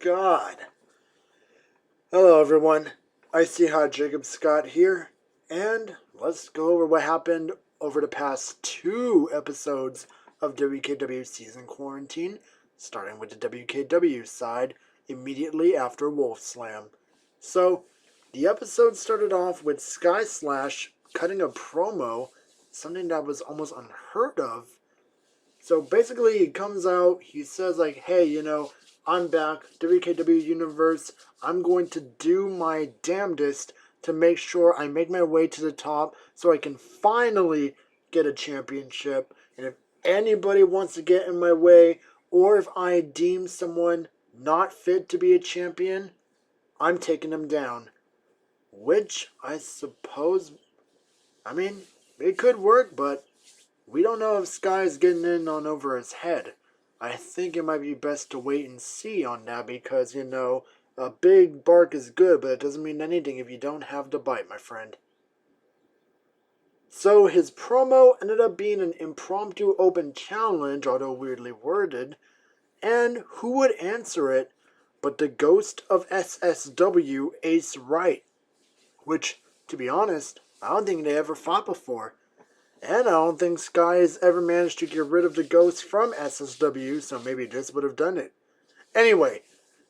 God. Hello everyone, Icy Hot Jacob Scott here, and let's go over what happened over the past 2 episodes of WKW Season Quarantine, starting with the WKW side immediately after Wolf Slam. So, the episode started off with Sky Slash cutting a promo, something that was almost unheard of. So basically he comes out, he says like, hey, I'm back, WKW Universe, I'm going to do my damnedest to make sure I make my way to the top so I can finally get a championship. And if anybody wants to get in my way, or if I deem someone not fit to be a champion, I'm taking them down. Which I suppose, it could work, but we don't know if Sky's getting in on over his head. I think it might be best to wait and see on that because, a big bark is good, but it doesn't mean anything if you don't have the bite, my friend. So his promo ended up being an impromptu open challenge, although weirdly worded, and who would answer it but the ghost of SSW, Ace Wright, which, to be honest, I don't think they ever fought before. And I don't think Sky has ever managed to get rid of the ghost from SSW, so maybe this would have done it. Anyway,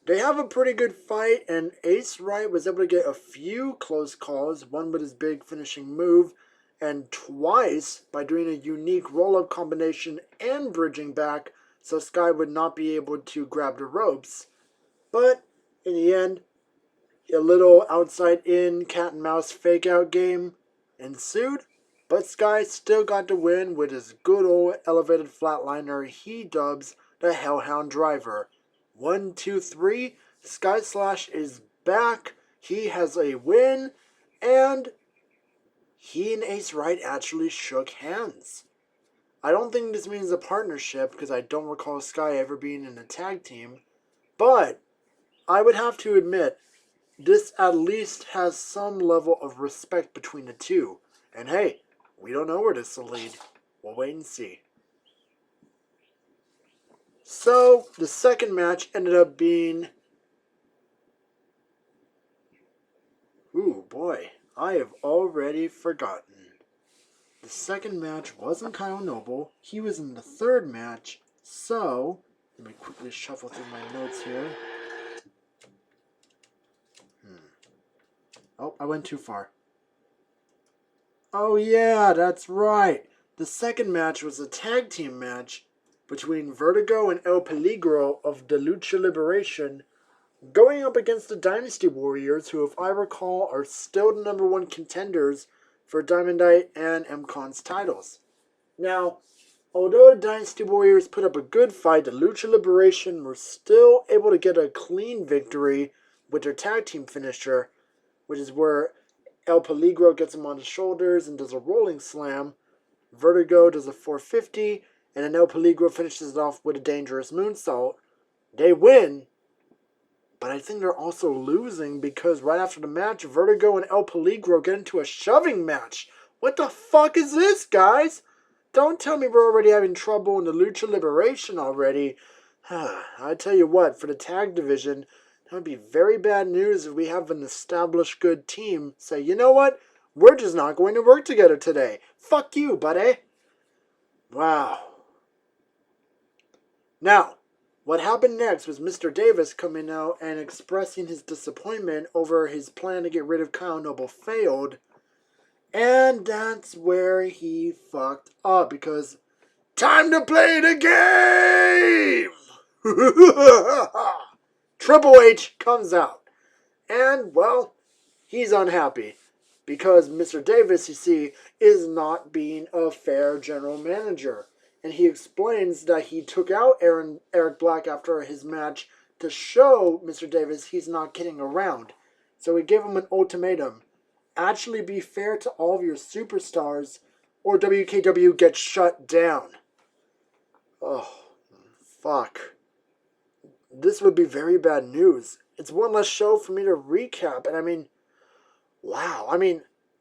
they have a pretty good fight, and Ace Wright was able to get a few close calls, one with his big finishing move, and twice by doing a unique roll-up combination and bridging back, so Sky would not be able to grab the ropes. But, in the end, a little outside-in cat-and-mouse fake-out game ensued. But Sky still got the win with his good old elevated flatliner he dubs the Hellhound Driver. 1, 2, 3, Sky Slash is back, he has a win, and he and Ace Wright actually shook hands. I don't think this means a partnership because I don't recall Sky ever being in a tag team, but I would have to admit, this at least has some level of respect between the two, and hey, we don't know where this will lead. We'll wait and see. So, the second match ended up being... Ooh, boy. I have already forgotten. The second match wasn't Kyle Noble. He was in the third match. So, let me quickly shuffle through my notes here. Oh, I went too far. Oh yeah, that's right. The second match was a tag team match between Vertigo and El Peligro of the Lucha Liberation going up against the Dynasty Warriors, who, if I recall, are still the number 1 contenders for Diamondite and MCon's titles. Now, although the Dynasty Warriors put up a good fight, the Lucha Liberation were still able to get a clean victory with their tag team finisher, which is where El Peligro gets him on his shoulders and does a rolling slam. Vertigo does a 450, and then El Peligro finishes it off with a dangerous moonsault. They win, but I think they're also losing because right after the match, Vertigo and El Peligro get into a shoving match. What the fuck is this, guys? Don't tell me we're already having trouble in the Lucha Liberation already. I tell you what, for the tag division, that would be very bad news if we have an established good team say, you know what, we're just not going to work together today. Fuck you, buddy. Wow. Now, what happened next was Mr. Davis coming out and expressing his disappointment over his plan to get rid of Kyle Noble failed. And that's where he fucked up because time to play the game! Triple H comes out. And, well, he's unhappy. Because Mr. Davis, you see, is not being a fair general manager. And he explains that he took out Eric Black after his match to show Mr. Davis he's not kidding around. So he gave him an ultimatum. Actually be fair to all of your superstars, or WKW gets shut down. Oh, fuck. This would be very bad news. It's one less show for me to recap, and wow.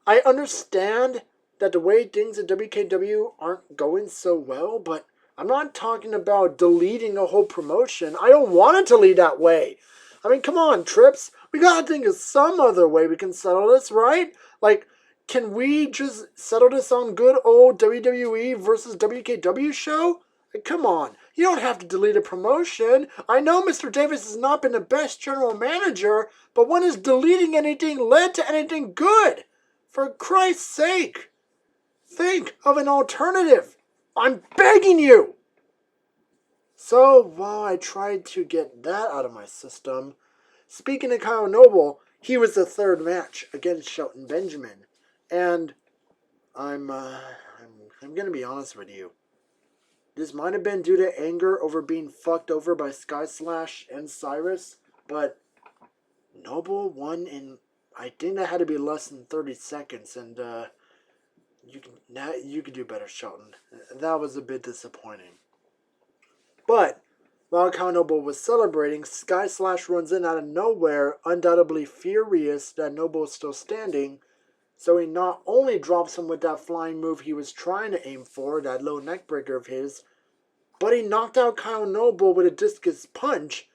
I understand that the way things at WKW aren't going so well, but I'm not talking about deleting a whole promotion. I don't want it to lead that way. I mean, come on, Trips. We gotta think of some other way we can settle this, right? Like, can we just settle this on good old WWE versus WKW show? Like, come on. You don't have to delete a promotion. I know Mr. Davis has not been the best general manager, but when has deleting anything led to anything good? For Christ's sake, think of an alternative. I'm begging you. So while I tried to get that out of my system, speaking of Kyle Noble, he was the third match against Shelton Benjamin. And I'm gonna be honest with you. This might have been due to anger over being fucked over by Sky Slash and Cyrus, but Noble won in, I think that had to be less than 30 seconds, and you can do better, Shelton. That was a bit disappointing. But while Kyle Noble was celebrating, Sky Slash runs in out of nowhere, undoubtedly furious that Noble is still standing. So he not only drops him with that flying move he was trying to aim for, that low neck breaker of his, but he knocked out Kyle Noble with a discus punch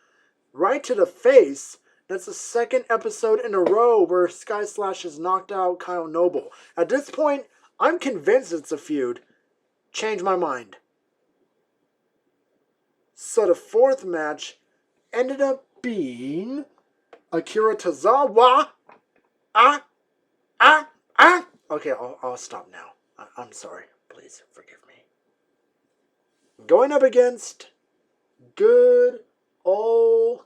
right to the face. That's the second episode in a row where Sky Slash has knocked out Kyle Noble. At this point, I'm convinced it's a feud. Change my mind. So the fourth match ended up being Akira Tazawa. Okay, I'll stop now. I'm sorry. Please forgive me. Going up against good old...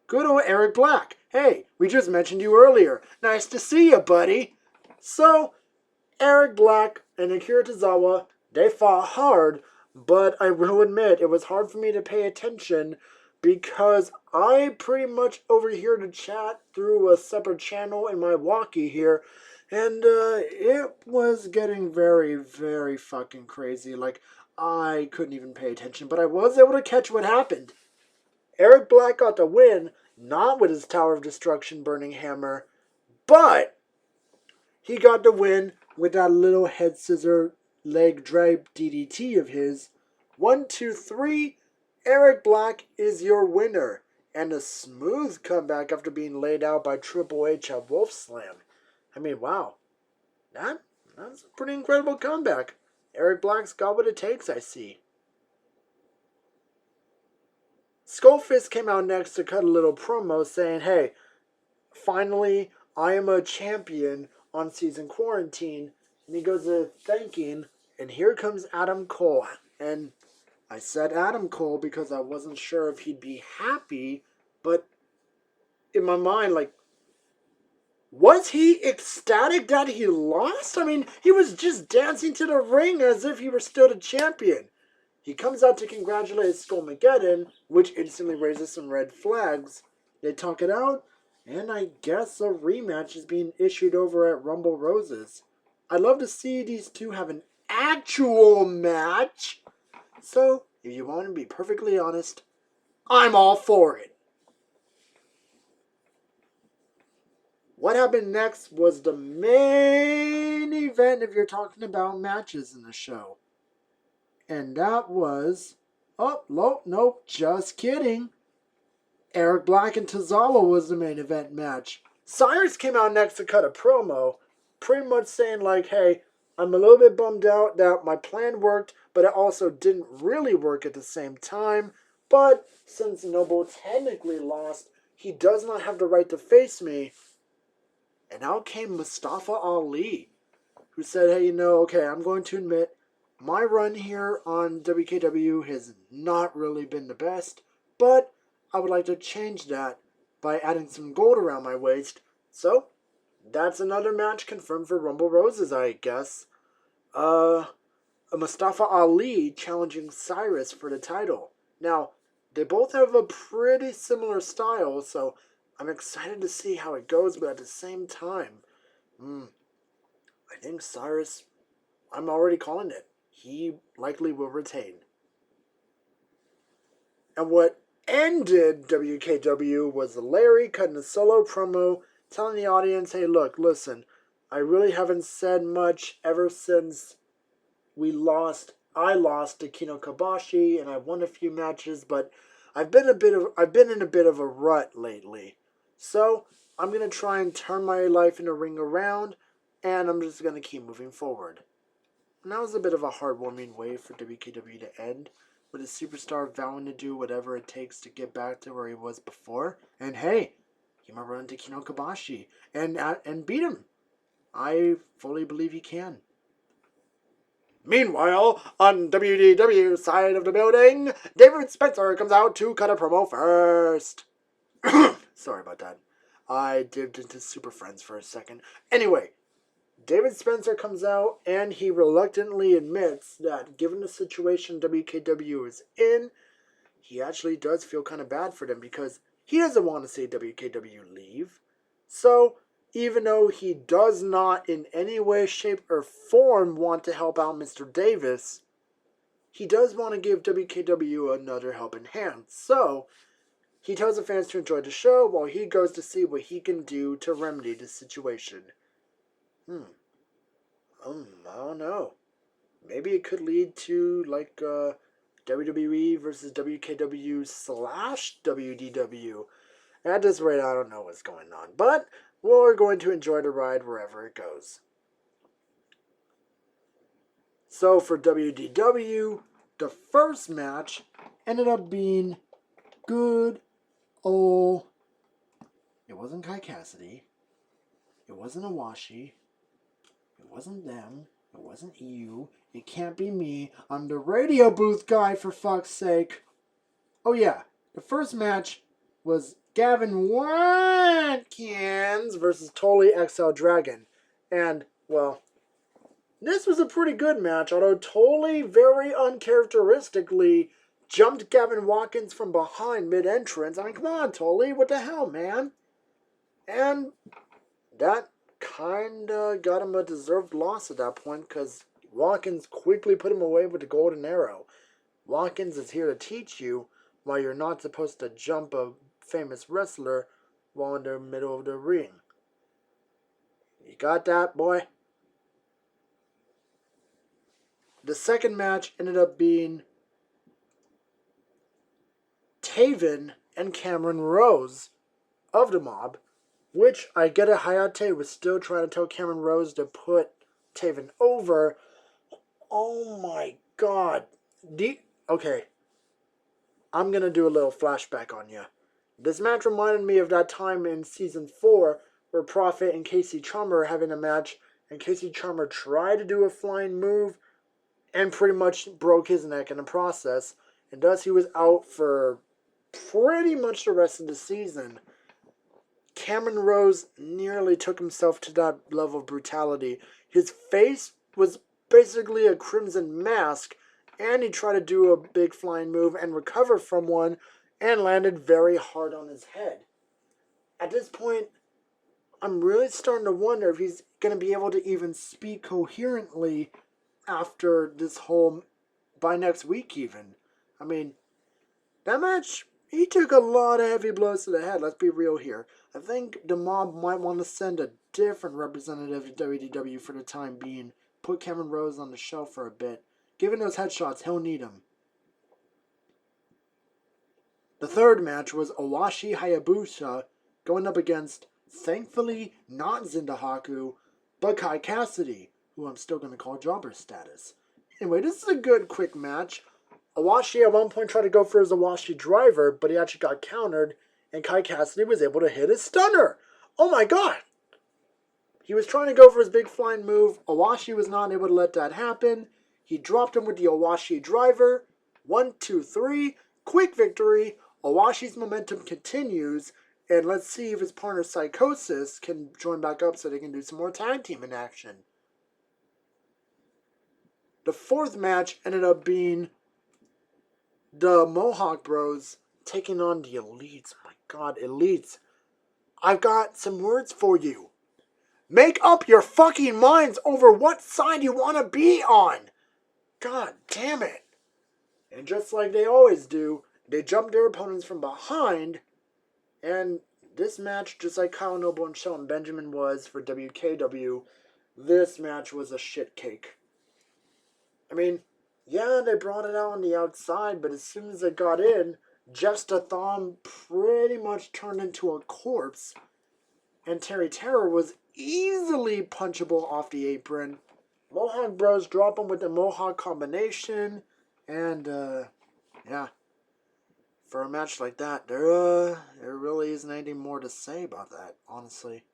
Good old Eric Black. Hey, we just mentioned you earlier. Nice to see you, buddy. So, Eric Black and Akira Tazawa, they fought hard, but I will admit it was hard for me to pay attention because I pretty much overhear the chat through a separate channel in my walkie here, and it was getting very, very fucking crazy. Like, I couldn't even pay attention, but I was able to catch what happened. Eric Black got the win, not with his Tower of Destruction burning hammer, but he got the win with that little head scissor leg drag DDT of his. 1, 2, 3. Eric Black is your winner. And a smooth comeback after being laid out by Triple H at Wolf Slam. I mean, wow. That's a pretty incredible comeback. Eric Black's got what it takes, I see. Skullfist came out next to cut a little promo saying, hey, finally, I am a champion on Season Quarantine. And he goes to thanking, and here comes Adam Cole. And I said Adam Cole because I wasn't sure if he'd be happy, but in my mind, like, was he ecstatic that he lost? I mean, he was just dancing to the ring as if he were still the champion. He comes out to congratulate Skullmageddon, which instantly raises some red flags. They talk it out, and I guess a rematch is being issued over at Rumble Roses. I'd love to see these two have an actual match. So, if you want to be perfectly honest, I'm all for it. What happened next was the main event if you're talking about matches in the show. And that was... Oh, nope, just kidding. Eric Black and Tazawa was the main event match. Cyrus came out next to cut a promo, pretty much saying like, hey, I'm a little bit bummed out that my plan worked, but it also didn't really work at the same time. But since Noble technically lost, he does not have the right to face me. And out came Mustafa Ali, who said, hey, okay, I'm going to admit, my run here on WKW has not really been the best, but I would like to change that by adding some gold around my waist. So, that's another match confirmed for Rumble Roses, I guess. Mustafa Ali challenging Cyrus for the title. Now, they both have a pretty similar style, so I'm excited to see how it goes, but at the same time, I think Cyrus, I'm already calling it. He likely will retain. And what ended WKW was Larry cutting a solo promo, telling the audience, hey, look, listen, I really haven't said much ever since we lost I lost to Kino Kobashi, and I won a few matches, but I've been in a bit of a rut lately. So I'm gonna try and turn my life in the ring around, and I'm just gonna keep moving forward. And that was a bit of a heartwarming way for WKW to end, with a superstar vowing to do whatever it takes to get back to where he was before. And hey, he might run into Kino Kobashi and beat him. I fully believe he can. Meanwhile, on WDW side of the building, David Spencer comes out to cut a promo first. Sorry about that. I dipped into Super Friends for a second. Anyway, David Spencer comes out and he reluctantly admits that given the situation WKW is in, he actually does feel kind of bad for them because he doesn't want to see WKW leave. So, even though he does not in any way, shape, or form want to help out Mr. Davis, he does want to give WKW another helping hand. So, he tells the fans to enjoy the show while he goes to see what he can do to remedy the situation. I don't know. Maybe it could lead to, like, WWE versus WKW / WDW. At this rate, I don't know what's going on. But we're going to enjoy the ride wherever it goes. So for WDW, the first match ended up being good old... It wasn't Kai Cassidy. It wasn't a Washi. It wasn't them. It wasn't you. It can't be me. I'm the radio booth guy, for fuck's sake. Oh yeah, the first match was Gavin Watkins versus Totally XL Dragon. And, well, this was a pretty good match, although Totally very uncharacteristically jumped Gavin Watkins from behind mid-entrance. I mean, come on, Totally, what the hell, man? And that kinda got him a deserved loss at that point, because Watkins quickly put him away with the golden arrow. Watkins is here to teach you why you're not supposed to jump a famous wrestler while in the middle of the ring. You got that, boy? The second match ended up being Taven and Cameron Rose of the Mob, which I get it, Hayate was still trying to tell Cameron Rose to put Taven over. Oh my god. Okay. I'm going to do a little flashback on you. This match reminded me of that time in Season 4 where Prophet and Casey Charmer were having a match, and Casey Charmer tried to do a flying move and pretty much broke his neck in the process, and thus he was out for pretty much the rest of the season. Cameron Rose nearly took himself to that level of brutality. His face was basically a crimson mask, and he tried to do a big flying move and recover from one, and landed very hard on his head. At this point, I'm really starting to wonder if he's going to be able to even speak coherently after this whole, by next week even. I mean, that match, he took a lot of heavy blows to the head, let's be real here. I think the Mob might want to send a different representative to WDW for the time being. Put Cameron Rose on the shelf for a bit. Given those headshots, he'll need them. The third match was Owashi Hayabusha going up against, thankfully, not Zindahaku, but Kai Cassidy, who I'm still going to call jobber status. Anyway, this is a good, quick match. Owashi at one point tried to go for his Owashi driver, but he actually got countered, and Kai Cassidy was able to hit his stunner. Oh my god! He was trying to go for his big flying move. Owashi was not able to let that happen. He dropped him with the Owashi driver. 1, 2, 3. Quick victory. Owashi's momentum continues. And let's see if his partner Psychosis can join back up so they can do some more tag team in action. The fourth match ended up being the Mohawk Bros taking on the Elites. My god, Elites. I've got some words for you. Make up your fucking minds over what side you want to be on. God damn it. And just like they always do, they jump their opponents from behind. And this match, just like Kyle Noble and Shelton Benjamin was for WKW, this match was a shit cake. I mean, Yeah, they brought it out on the outside, but as soon as it got in, just a thumb pretty much turned into a corpse. And Terry Terror was easily punchable off the apron. Mohawk Bros drop him with the Mohawk combination. And, yeah. For a match like that, there really isn't anything more to say about that, honestly.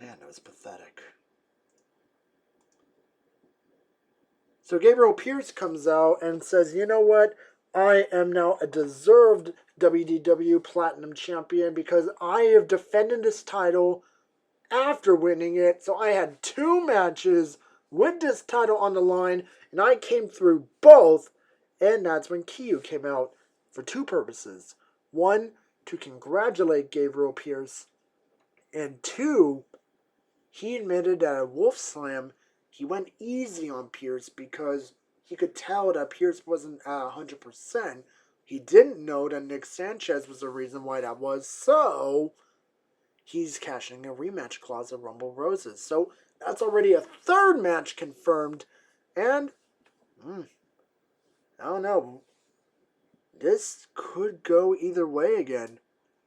Man, it was pathetic. So Gabriel Pierce comes out and says, you know what? I am now a deserved WDW Platinum Champion because I have defended this title after winning it. So I had 2 matches with this title on the line, and I came through both. And that's when Kyu came out for 2 purposes. 1, to congratulate Gabriel Pierce. And 2, he admitted that at Wolf Slam, he went easy on Pierce because he could tell that Pierce wasn't at 100%. He didn't know that Nick Sanchez was the reason why that was, so he's cashing a rematch clause at Rumble Roses. So that's already a 3rd match confirmed, and I don't know. This could go either way again.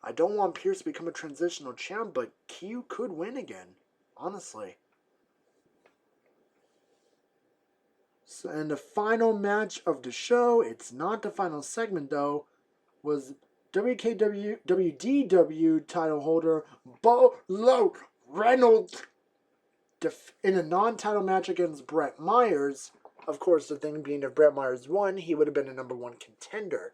I don't want Pierce to become a transitional champ, but Kyu could win again, honestly. So, and the final match of the show, it's not the final segment though, was WDW title holder Bolo Reynolds in a non-title match against Bret Myers. Of course, the thing being, if Bret Myers won, he would have been a #1 contender.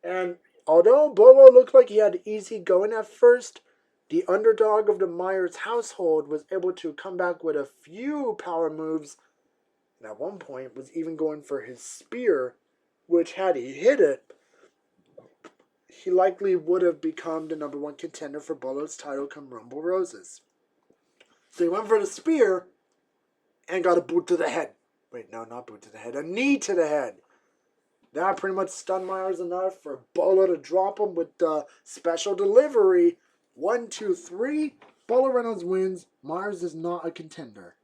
And although Bolo looked like he had easy going at first, the underdog of the Myers household was able to come back with a few power moves, and at one point was even going for his spear, which had he hit it, he likely would have become the #1 contender for Bolo's title come Rumble Roses. So he went for the spear and got a boot to the head. Wait, no, not boot to the head, a knee to the head. That pretty much stunned Myers enough for Bolo to drop him with the special delivery. 1, 2, 3. Bolo Reynolds wins. Myers is not a contender.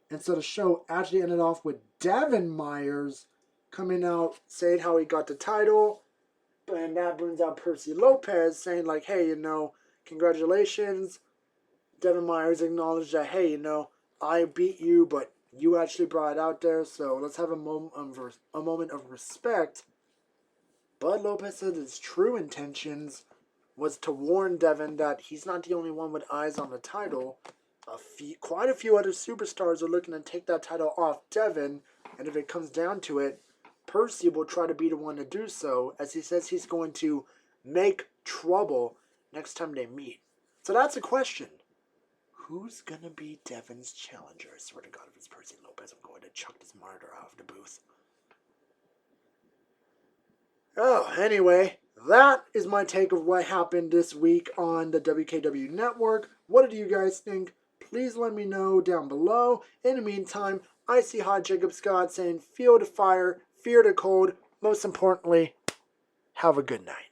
And so the show actually ended off with Devin Myers coming out saying how he got the title. And that brings out Percy Lopez saying like, hey, you know, congratulations. Devin Myers acknowledged that, hey, you know, I beat you, but you actually brought it out there, so let's have a moment of respect. Bud Lopez said his true intentions was to warn Devin that he's not the only one with eyes on the title. Quite a few other superstars are looking to take that title off Devin, and if it comes down to it, Percy will try to be the one to do so, as he says he's going to make trouble next time they meet. So that's a question. Who's gonna be Devin's challenger? I swear to God, if it's Percy Lopez, I'm going to chuck this monitor out of the booth. Oh, anyway, that is my take of what happened this week on the WKW Network. What do you guys think? Please let me know down below. In the meantime, I see Hot Jacob Scott saying, feel the fire, fear the cold. Most importantly, have a good night.